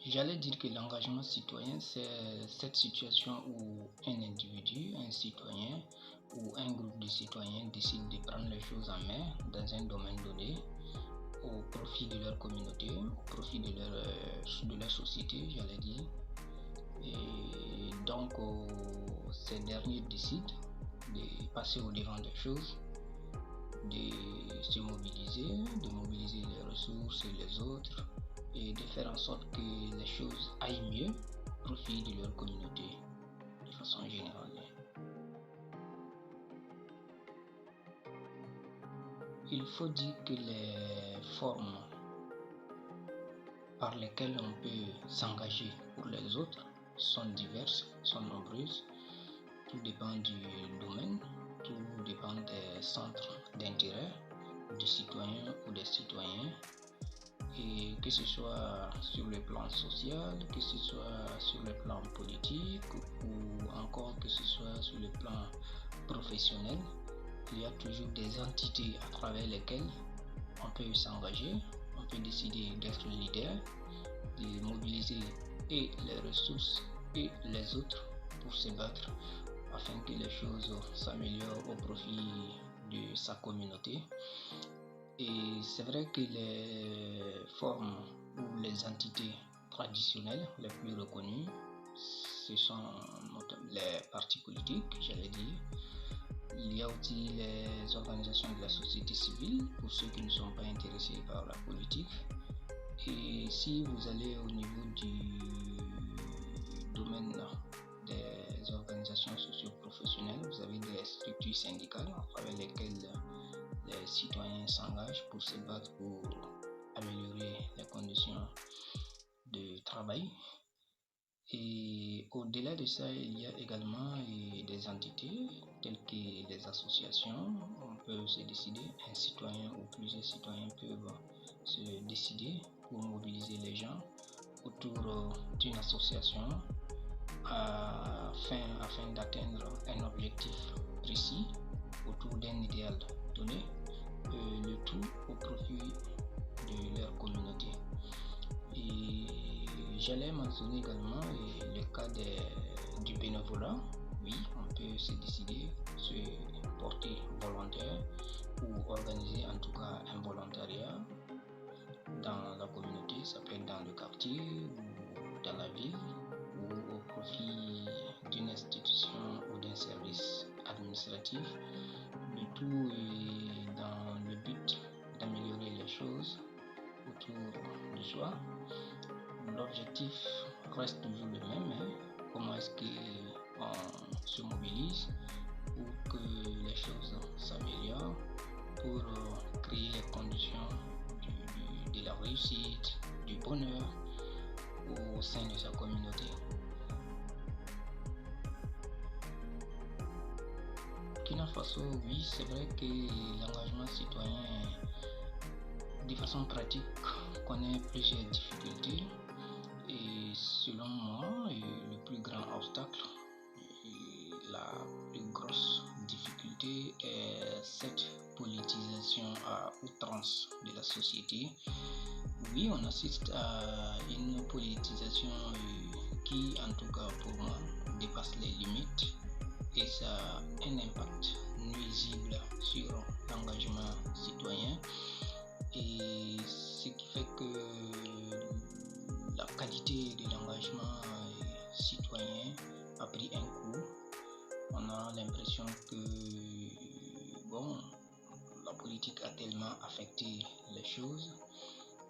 J'allais dire que l'engagement citoyen, c'est cette situation où un individu, un citoyen ou un groupe de citoyens décide de prendre les choses en main dans un domaine donné au profit de leur communauté, au profit de leur société, j'allais dire. Et donc, ces derniers décident de passer au devant des choses, de se mobiliser, de mobiliser les ressources et les autres, et de faire en sorte que les choses aillent mieux au profit de leur communauté de façon générale. Il faut dire que les formes par lesquelles on peut s'engager pour les autres sont diverses, sont nombreuses. Tout dépend du domaine, tout dépend des centres d'intérêt du citoyen ou des citoyens. Et que ce soit sur le plan social, que ce soit sur le plan politique ou encore que ce soit sur le plan professionnel, il y a toujours des entités à travers lesquelles on peut s'engager, on peut décider d'être leader, de mobiliser et les ressources et les autres pour se battre afin que les choses s'améliorent au profit de sa communauté. Et c'est vrai que les formes ou les entités traditionnelles les plus reconnues, ce sont les partis politiques, j'allais dire. Il y a aussi les organisations de la société civile, pour ceux qui ne sont pas intéressés par la politique. Et si vous allez au niveau du domaine des organisations socio-professionnelles, vous avez des structures syndicales à travers lesquelles les citoyens s'engagent pour se battre pour améliorer les conditions de travail. Et au-delà de ça, il y a également des entités telles que les associations. On peut se décider, un citoyen ou plusieurs citoyens peuvent se décider pour mobiliser les gens autour d'une association afin d'atteindre un objectif précis autour d'un idéal donné, le tout au profit de leur communauté. Et j'allais mentionner également le cas du bénévolat. Oui, on peut se décider, se porter volontaire ou organiser en tout cas un volontariat dans la communauté, ça peut être dans le quartier ou dans la ville ou au profit d'une institution ou d'un service administratif. Le tout est dans le but d'améliorer les choses autour de soi. L'objectif reste toujours le même, comment est-ce qu'on se mobilise pour que les choses s'améliorent, pour créer les conditions de la réussite, du bonheur au sein de sa communauté. Burkina Faso, oui, c'est vrai que l'engagement citoyen, de façon pratique, connaît plusieurs difficultés. Et selon moi, le plus grand obstacle, la plus grosse difficulté est cette politisation à outrance de la société. Oui, on assiste à une politisation qui, en tout cas pour moi, dépasse les limites et ça a un impact nuisible sur l'engagement citoyen. Et ce qui fait que la qualité de l'engagement citoyen a pris un coup. On a l'impression que la politique a tellement affecté les choses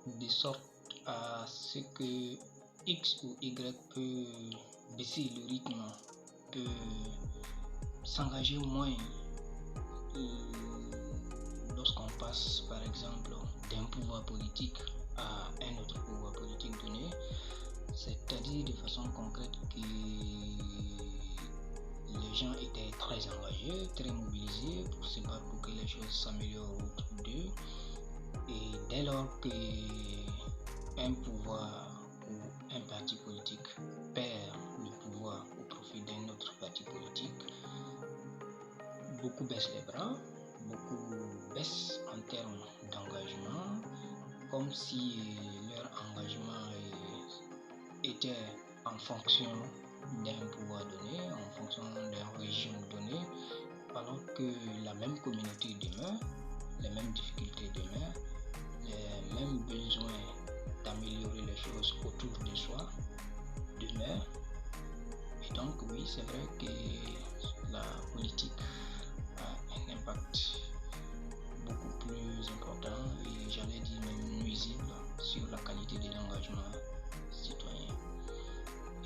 de sorte à ce que X ou Y peut baisser le rythme, peut s'engager moins lorsqu'on passe par exemple d'un pouvoir politique à un autre pouvoir politique donné, c'est-à-dire de façon concrète que les gens étaient très engagés, très mobilisés pour se battre pour que les choses s'améliorent autour d'eux. Et dès lors qu'un pouvoir ou un parti politique perd le pouvoir au profit d'un autre parti politique, beaucoup baissent les bras, beaucoup baissent en termes d'engagement, comme si leur engagement était en fonction d'un pouvoir donné, en fonction d'un régime donné, alors que la même communauté demeure, les mêmes difficultés demeurent, les mêmes besoins d'améliorer les choses autour de soi demeurent. Et donc oui, c'est vrai que la politique a un impact beaucoup plus important et j'allais dire même nuisible sur la qualité de l'engagement citoyen.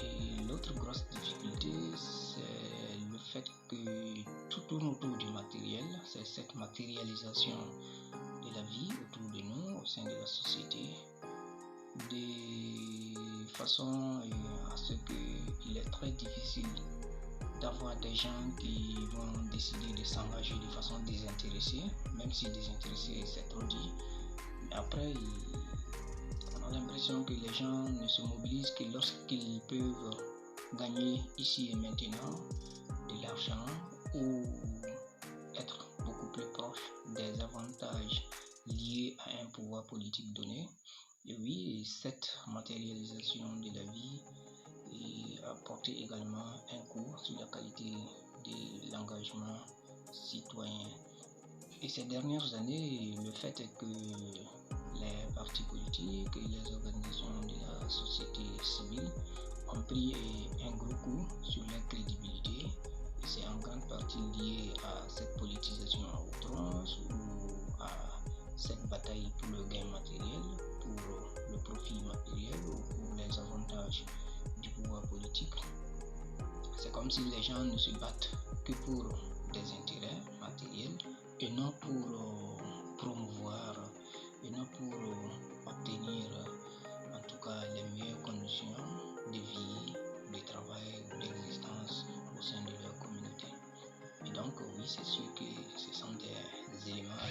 Et l'autre grosse difficulté, c'est le fait que tout tourne autour du matériel, c'est cette matérialisation de la vie autour de nous, au sein de la société, de façon à ce qu'il est très difficile d'avoir des gens qui vont décider de s'engager de façon désintéressée, même si désintéressée c'est trop dit. Mais après, on a l'impression que les gens ne se mobilisent que lorsqu'ils peuvent gagner ici et maintenant de l'argent ou être beaucoup plus proche des avantages liés à un pouvoir politique donné. Et oui, cette matérialisation de la vie a porté également un coup sur la qualité de l'engagement citoyen. Et ces dernières années, le fait est que les partis politiques et les organisations de la société civile ont pris un gros coup sur leur crédibilité. Et c'est en grande partie lié à cette politisation à outrance ou à cette bataille pour le gain matériel, pour le profit matériel ou pour les avantages du pouvoir politique. C'est comme si les gens ne se battent que pour des intérêts matériels et non pour promouvoir et non pour obtenir en tout cas les meilleures conditions de vie, de travail, d'existence au sein de leur communauté. Et donc oui, c'est sûr que ce sont des éléments à